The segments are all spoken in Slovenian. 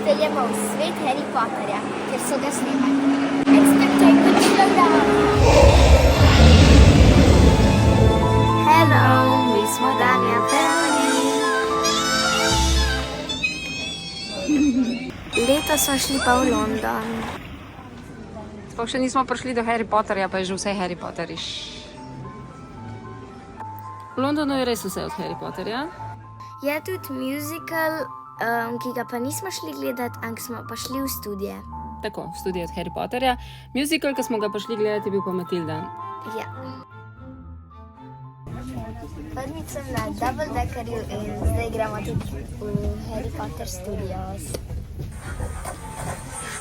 speljemo v svet Harry Potterja, kjer so ga snemali. Expectated slowdown! Hello, mi smo Danja Family. Leto smo šli pa v London. Sploh še nismo prišli do Harry Potterja, pa je že vse Harry Potteriš. V Londonu je res vse od Harry Potterja. Je tudi musical, ki ga pa nismo šli gledati, ampak smo pa šli v studije. Tako, v studiju od Harry Potterja. Musical, ki smo ga prišli gledati, je bil pa Matilda. Ja. Prvič sem na Double Deckerju in zdaj gremo tudi v Harry Potter Studios.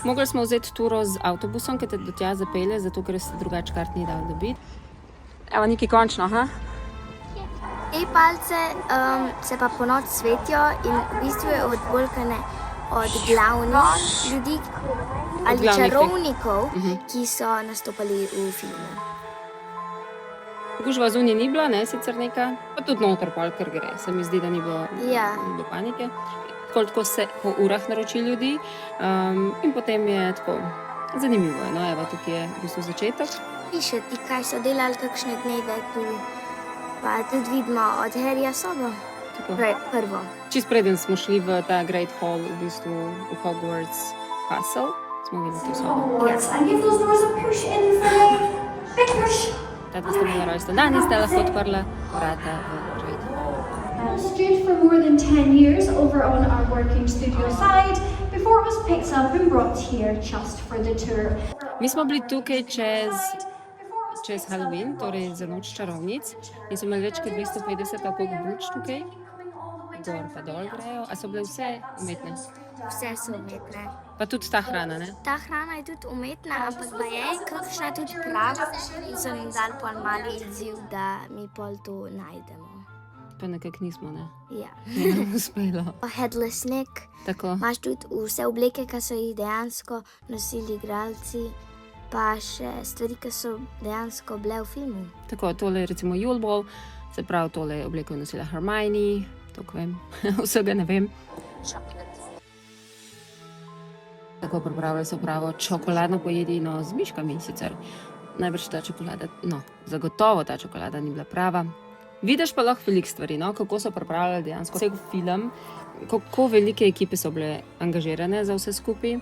Mogli smo vzeti turo z avtobusom, ki te do tja zapelje, zato ker se drugače kart ni dal dobiti. Evo, nekaj končno, ha? Te palce se pa po noč svetijo in v bistvu je odbolkane od glavnih ljudi ali čarovnikov, ki so nastopali v filmu. Gužva zunaj ni bila, ne, sicer neka, pa tudi noter pol, ker gre. Se mi zdi, da ni bilo panike. Tako se po urah naroči ljudi in potem je tako zanimivo. No, evo, tukaj je v bistvu začetek. Piše ti, kaj so delali kakšne dneve tu. Pa tudi vidimo od Harryja sobo. Prvo. Čist preden smo šli v ta Great Hall, v bistvu v Hogwarts Castle, smo videli tu sobo. Tata sta imela rojstvo dan in sta lahko odprla vrata v Great Hall. Stood for more than 10 years over on our working studio side before it was picked up and brought here just for the tour. Mi smo bili tukaj čez Halloween, torej za noč čarovnic, in so imeli več kot 250 ali koliko buč tukaj, gor pa dol grejo. A so bile vse umetne? Vse so umetne. Pa tudi ta hrana, ne? Ta hrana je tudi umetna, ampak pa je kakšna tudi prava in so nam dali pol mali izziv, da mi pol to najdemo. Pa nekako nismo, ne? Ja. Ni nam uspelo. Headless Nick. Tako. Imaš tudi vse obleke, ki so jih dejansko nosili igralci, pa še stvari, ki so dejansko bile v filmu. Tako, tole je recimo Yule Ball, se pravi, tole obleko je nosila Hermione, tako vem, vsega ne vem. Tako pripravljali so pravo čokoladno pojedino z miškami sicer. Najbrž ta čokolada, no, zagotovo ta čokolada ni bila prava. Vidiš pa lahko veliko stvari, no, kako so pripravljali dejansko cel film, kako velike ekipe so bile angažirane za vse skupaj,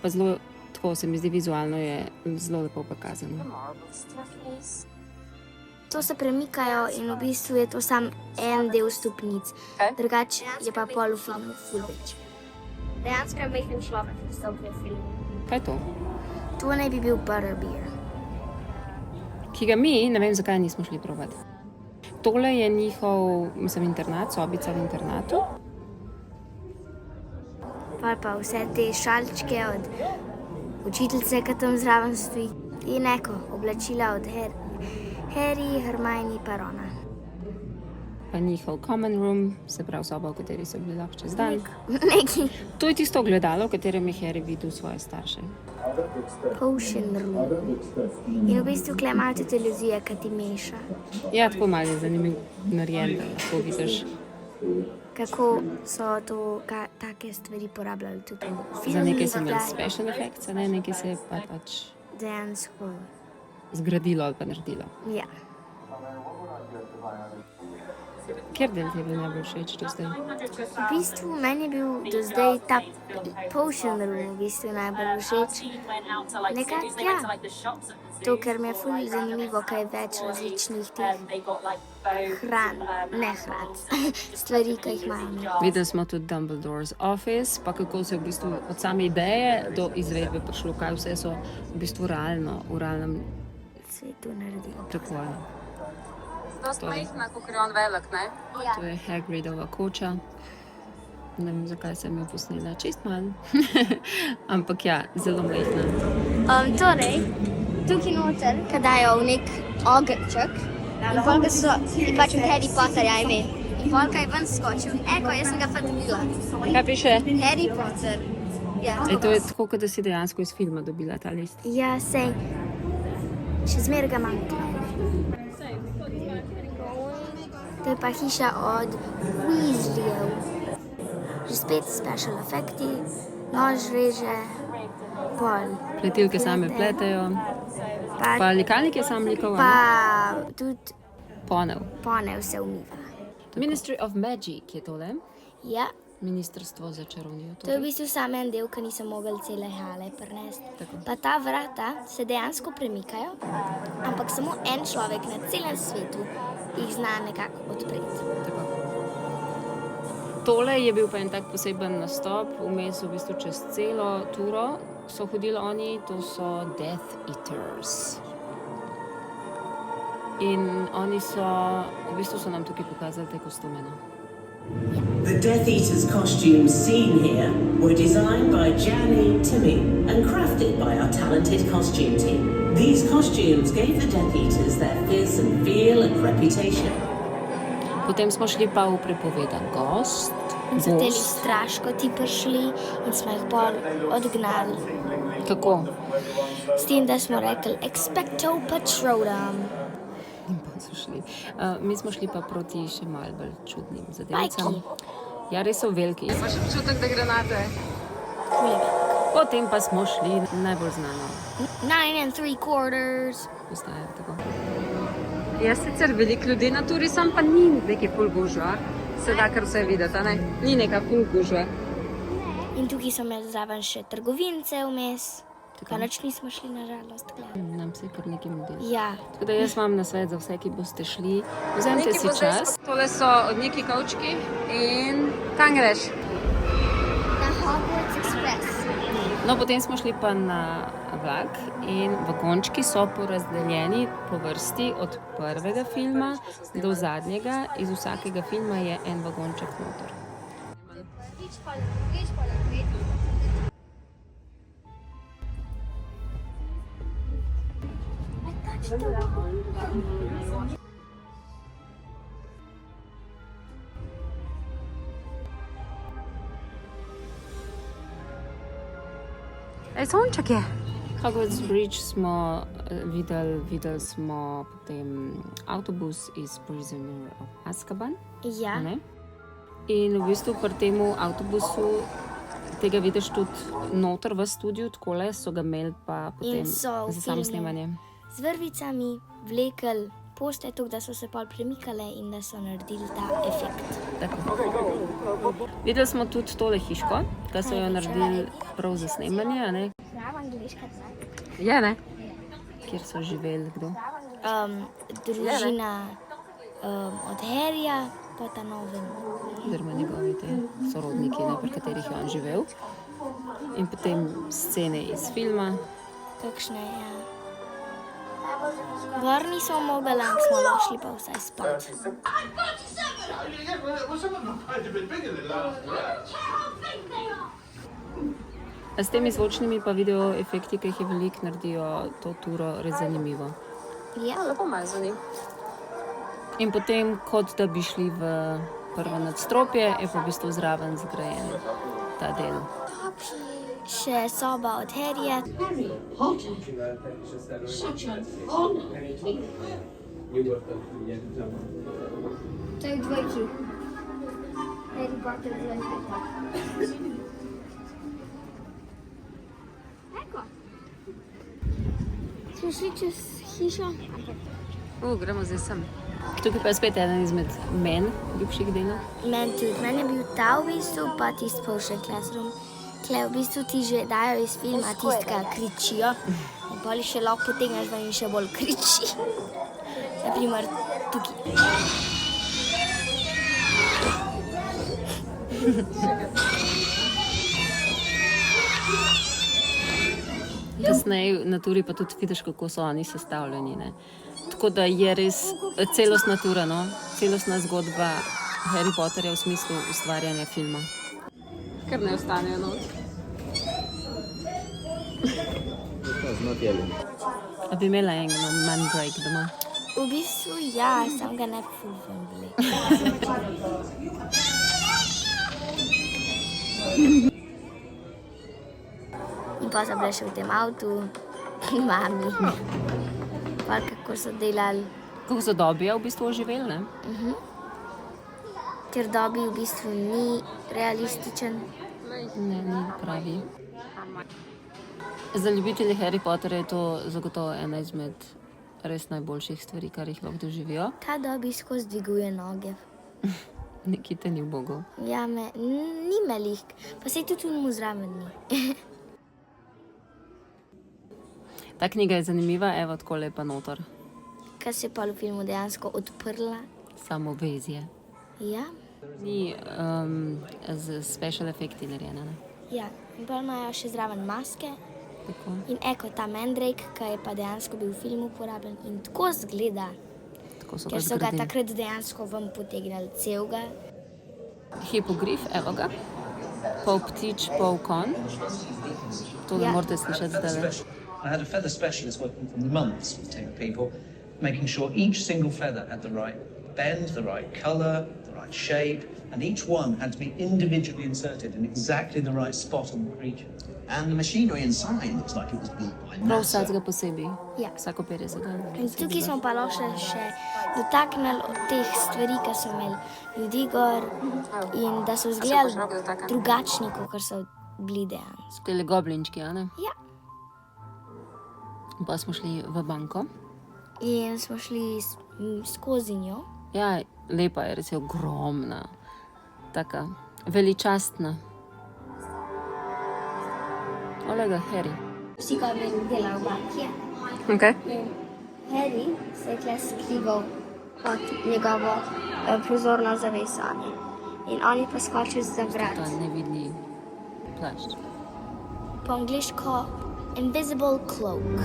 pa zelo, tako se mi zdi, vizualno je zelo lepo pokazano. To se premikajo in v bistvu je to sam en del stopnic, drugače je pa pol v filmu ful več. Dejansko je majhen človek, ki stopi v filmu. Kaj je to? To naj bi bil butterbeer. Ki ga mi, ne vem zakaj, nismo šli probati. Tole je njihov, mislim, internat, sobica v internatu. Pa vse te šalčke od učiteljice, ki tam zraven stoji. In neko, oblačila od Harry, Hermione pa Rona. Pa njihov common room, se pravi soba, v kateri so bili lahko čez dan. Neki. To je tisto ogledalo, v katerem je Harry videl svoje starše. Potion room. In v bistvu tukaj imajo tudi televizija, ki ti meša. Ja, tako malo je zanimiv narejen, da lahko vidiš. Kako so to take stvari porabljali tudi v filmu. Za nekaj so imeli special effects, ne, nekaj se je pa pač dejansko zgradilo ali pa naredilo. Ja. Kjer del ti je bil najbolj všeč do zdaj? V bistvu meni je bil do zdaj ta potion room v bistvu najbolj všeč. Nekako, ja. To, ker mi je ful zanimivo, kaj več različnih teh stvari, ki jih imajo. Videli smo tudi Dumbledore's Office, pa kako se je v bistvu od same ideje do izvedbe prišlo, kaj vse so v bistvu realno, v realnem svetu naredili. Tako je. Dost majhna, kakor je on velik, ne? Ja. To je Hagridova koča. Ne vem, zakaj sem jo posnela čist malo. Ampak ja, zelo majhna. Torej, tukaj noter, ko dajo v nek ogrček, in polka so, in pač od Harry Potterja ime. In polka je ven skočil. Eko, jaz sem ga pa dobila. Kaj piše? Harry Potter. Ja. To je tako, kot da si dejansko iz filma dobila ta list. Ja, sej. Še zmeraj ga imam. To je pa hiša od Weasleyjev. že spet special efekti, nož reže, pol. Pletilke same pletejo, pa likalnik je sam likal, Pa tudi ponev. se umiva. Ministry of Magic je tole, Ja, ministrstvo za čarovnijo. to je v bistvu samo en del, ki niso mogli cele hale prinesti. Tako. Pa ta vrata se dejansko premikajo, ampak samo en človek na celem svetu jih zna nekako odpreti. Tako. Tole je bil pa en tak poseben nastop, vmes v bistvu čez celo turo so hodili oni, to so Death Eaters. In oni so, v bistvu so nam tukaj pokazali te kostume. No. The Death Eaters costumes seen here were designed by Gianni Timmy and crafted by our talented costume team. These costumes gave the Death Eaters their fizz and feel and reputation. Potem smo šli pa v prepovedan gost. In so teli straško ti prišli in smo jih pol odgnali. Kako? S tem, da smo rekli expecto patronum. In pa so šli. Mi smo šli pa proti še malo bolj čudnim zadevicam. Bajki. Ja, res so veliki. Imaš občutek, da granate? Kuleve. Potem pa smo šli najbolj znano. 9 3/4. Postaja tako. Jaz sicer veliko ljudi na turi, sam pa ni neki ful gužva. Se da kar vse videti, a ne? Ni neka ful gužva. In tukaj so imeli zraven še trgovince vmes. Pa nič nismo šli, nažalost. Nam se je kar nekaj mudilo. Ja, Tako da jaz vam na svet za vse, ki boste šli. Vzemite si čas. Tole so od neki kavčki in kam greš? na Hogwarts Express. No, potem smo šli pa na vlak in vagončki so porazdeljeni po vrsti od prvega filma do zadnjega. Iz vsakega filma je en vagonček noter. Sonček je. Hogwarts Bridge smo videli smo potem avtobus iz Prisoner of Azkaban. Ja, a ne? In v bistvu pri tem avtobusu tega vidiš tudi noter v studiu, takole so ga imeli pa potem In so v za samo filmu snemanje. z vrvicami vlekel pošte tako, da so se pol premikale in da so naredili ta efekt. Tako. Videli smo tudi tole hiško, ki so jo naredili prav za snemanje, a ne? Prava angliška cajt. Je, ne? Kjer so živeli kdo? Družina od Harryja, pa ta noven. Oziroma njegovi te sorodniki, ne, pri katerih je on živel. In potem scene iz filma. Kakšne, ja. Gor nismo mogli, ampak smo lahko šli pa vsaj spat. A s temi zvočnimi pa video efekti, ki jih je veliko, naredijo to turo res zanimivo. Ja, Pomazani. In potem, kot da bi šli v prvo nadstropje, je pa v bistvu zraven zgrajen ta del. še soba od Harryja. Harry Potter. Such an honor. To je dvojki. Harry Potter dvojki. Eko. Smo šli čez hišo. Gremo zdaj sem. Tukaj pa je spet eden izmed ljubših delov. Meni tudi. Meni je bil ta v bistvu, pa tisti Potion Classroom. Tle v bistvu ti že dajo iz filma tistka kričijo. In poli še lahko potegneš ven in še bolj kriči. Naprimer tukaj. Kasneje na turi pa tudi vidiš, kako so oni sestavljeni. Ne? Tako da je res celostna tura, no? Celostna zgodba Harry Potterja v smislu ustvarjanja filma. Ker ne ostanejo not. A bi imela enega Mandrake doma? V bistvu ja, sam ga ne fulfam veliko. In pa sem bila še v tem avtu, mami. Pa kako so delali. Kako so dobija v bistvu oživeli, ne? ker Dobby v bistvu ni realističen. Ne, ni pravi. Za ljubitelje Harry Potterja je to zagotovo ena izmed res najboljših stvari, kar jih lahko doživijo. Ta Dobby skozi dviguje noge. Nekaj te ni ubogal. Ja, ni me lih, pa sej tudi mu zraven ni. Ta knjiga je zanimiva, evo, takole je pa notor. Kaj se je pa v filmu dejansko odprla. Samovezje. Ja, Ni z special efekti narejena, ne? ja. In pa imajo še zraven maske. Tako. In eko ta Mandrake, ki je pa dejansko bil v filmu uporabljen in tako zgleda, Tako so ker ga so ga zgradili. takrat dejansko ven potegnili celega. Hipogrif, evo ga. Pol ptič, pol konj. To ne Ja. morate slišati zdaj. I had a feather specialist working for months with timber people, making sure each single feather had the right bend, the right colour, the right shape, and each one had to be individually inserted in exactly the right spot on the creature. And the machinery inside looks like it was built by Prav NASA. vsakega posebej. Ja. Vsako 50 In tukaj smo pa lahko še dotaknili od teh stvari, ki so imeli ljudi gor in da so izgledali drugačni, kot so bili dejansko. Tele goblinčki, a ne? Ja. Pa smo šli v banko. In smo šli skozi njo. Ja, lepa je, res je ogromna. Taka veličastna. Olega, Harry. Vsi goblini delajo v banki. Okay. Harry se je tle skrival pod njegovo prozorno zaveso. In on je pa skočil za vrat. Ta nevidni plašč. Po angliško invisible cloak.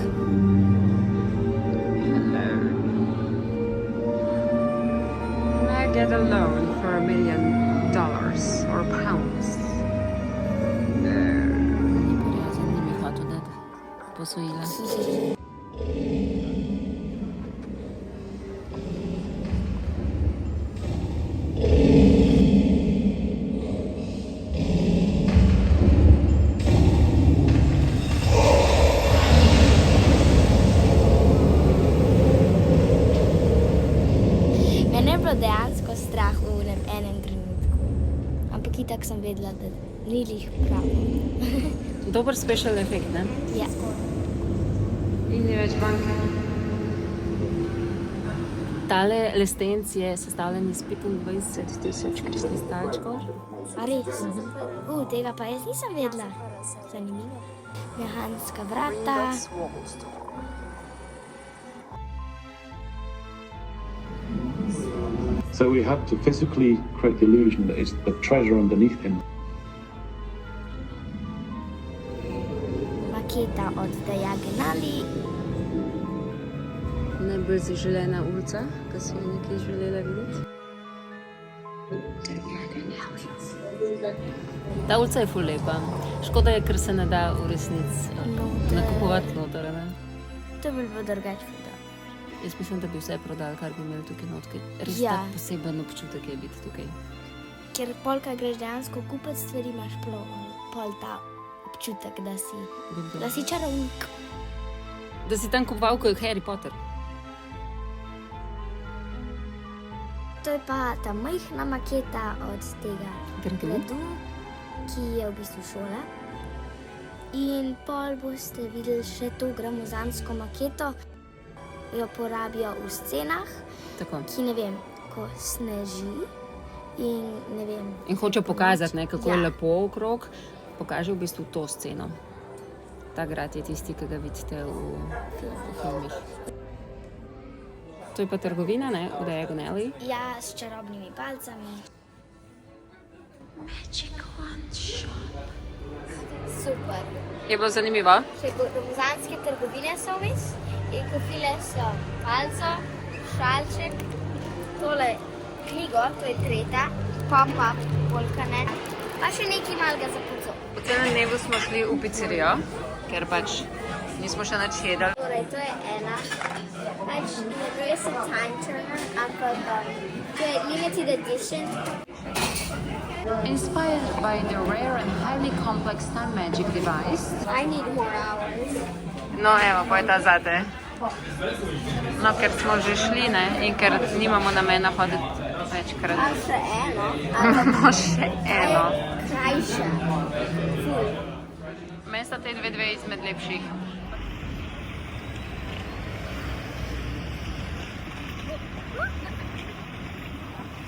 May I get a loan for $1 million or pounds? Ni prijazan, ni mi hotel dati posojila. Mene je bilo dejansko strah v enem trenutku. Ampak itak sem vedela, da ni lih pravo. Dober special efekt, ne? Ja. In ni več banke. Tale lestenc je sestavljen iz 25,000 kristalčkov. A res? Tega pa jaz nisem vedela. Zanimivo. Mehanska vrata. So we had to physically create the illusion that it's the treasure underneath him. Maketa od Diagonali. Najbolj zaželena ulica, ki si jo nekaj želela videti. Ta ulica je ful lepa. Škoda je, ker se ne da v resnici nakupovati noter, ne? To bi bilo drugače ful. Jaz mislim, da bi vse prodali, kar bi imeli tukaj notke. Res Ja. tak poseben občutek je biti tukaj. Ker polka greš dejansko kupiti stvari, imaš pol ta občutek, da si čarovnik. Da si tam kupoval, ko je Harry Potter. To je pa ta majhna maketa od tega gradu, ki je v bistvu šola. In pol boste videli še to gromozansko maketo, jo porabijo v scenah, Tako. ki ne vem, ko sneži in ne vem. In hoče pokazati, ne, kako je Ja. lepo okrog. Pokaže v bistvu to sceno. Ta grad je tisti, ki ga vidite v filmih. To je pa trgovina, ne, v Diagonali. Ja, s čarobnimi palcami. Super. Je bilo zanimivo? Še gromozanske trgovine so vmes in kupile so palco, šalček, tole knjigo, to je tretja, pop-up, polkane, pa še nekaj malega za puco. V celem dnevu smo šli v pizzerijo, ker pač nismo še nič jedli. Torej, to je ena, pač ne gre se time turner, ampak to je limited edition. Inspired by the rare and highly complex time magic device, I need more hours. No, evo, pa je ta zate. No, ker smo že šli, ne, in ker nimamo namena hoditi večkrat. A še eno? No, še eno. Krajše. Ful. Meni sta te dve izmed lepših.